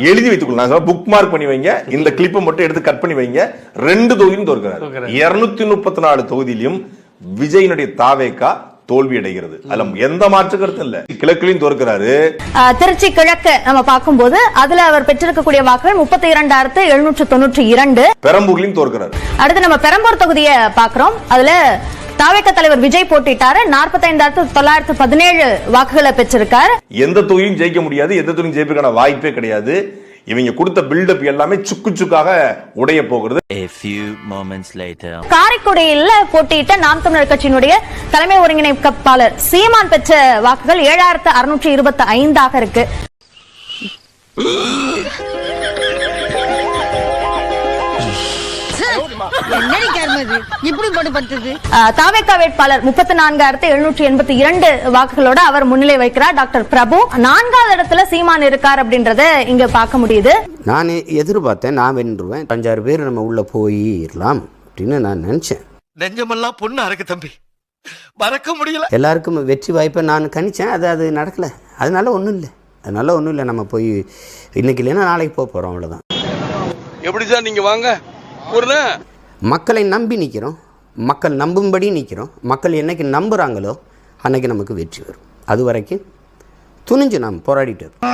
எழுதி வைத்துக் கொள்ளலாம், புக் மார்க் பண்ணி வைங்க. இந்த கிளிப்பை மட்டும் எடுத்து கட் பண்ணி வைங்க. 2 தொகுதியும் தோற்கிறார். 234 தொகுதியிலும் விஜயினுடைய தாவேகா தோல்வி அடைகிறது. அதுல எந்த மாற்று கருத்து இல்ல. கிழக்கிலையும் தோற்கிறாரு. திருச்சி கிழக்கு நம்ம பார்க்கும்போது அதுல அவர் பெற்றிருக்கக்கூடிய வாக்குகள் 32,792. பெரம்பூர்லயும் தோற்கிறாரு. அடுத்து நம்ம பெரம்பூர் தொகுதியை பாக்குறோம். அதுல தாவேகா தலைவர் விஜய் போட்டிட்டாரு. 45,917 வாக்குகளை பெற்றிருக்காரு. எந்த தொகுதியும் ஜெயிக்க முடியாது, எந்த தொகுதியும் ஜெயிப்பதற்கான வாய்ப்பே கிடையாது. இவங்க கொடுத்த பில்டப் எல்லாமே சுக்கு சுக்காக உடைய போகிறது. காரைக்குடியில் போட்டியிட்ட நாம் தமிழர் கட்சியினுடைய தலைமை ஒருங்கிணைப்பாளர் சீமான் பெற்ற வாக்குகள் 7,625 இருக்கு. தாவேகா வேட்பாளர் 34,782 வாக்குகளோட அவர் முன்னிலை வைக்கிறார். டாக்டர் பிரபு 4வது இடத்துல சீமான் இருக்கார் அப்படின்றத இங்க பார்க்க முடியுது. நான் எதிர்பார்த்தேன் நான் வென்றுவேன், 5-6 பேர் நம்ம உள்ள போயிடலாம் அப்படின்னு நான் நினைச்சேன். நெஞ்சமெல்லாம் பொண்ணா இருக்கு தம்பி, மறக்க முடியல. எல்லாருக்கும் வெற்றி வாய்ப்பை நான் கணிச்சேன். அது நடக்கல. அதனால ஒன்றும் இல்லை. நம்ம போய் இன்னைக்கு இல்லைன்னா நாளைக்கு போக போறோம், அவ்வளவுதான். எப்படி சார் நீங்க வாங்க, மக்களை நம்பி நிற்கிறோம், மக்கள் நம்பும்படி நிற்கிறோம். மக்கள் என்னைக்கு நம்புகிறாங்களோ அன்னைக்கு நமக்கு வெற்றி வரும். அது வரைக்கும் துணிஞ்சு நாம் போராடிட்டு இருக்கோம்.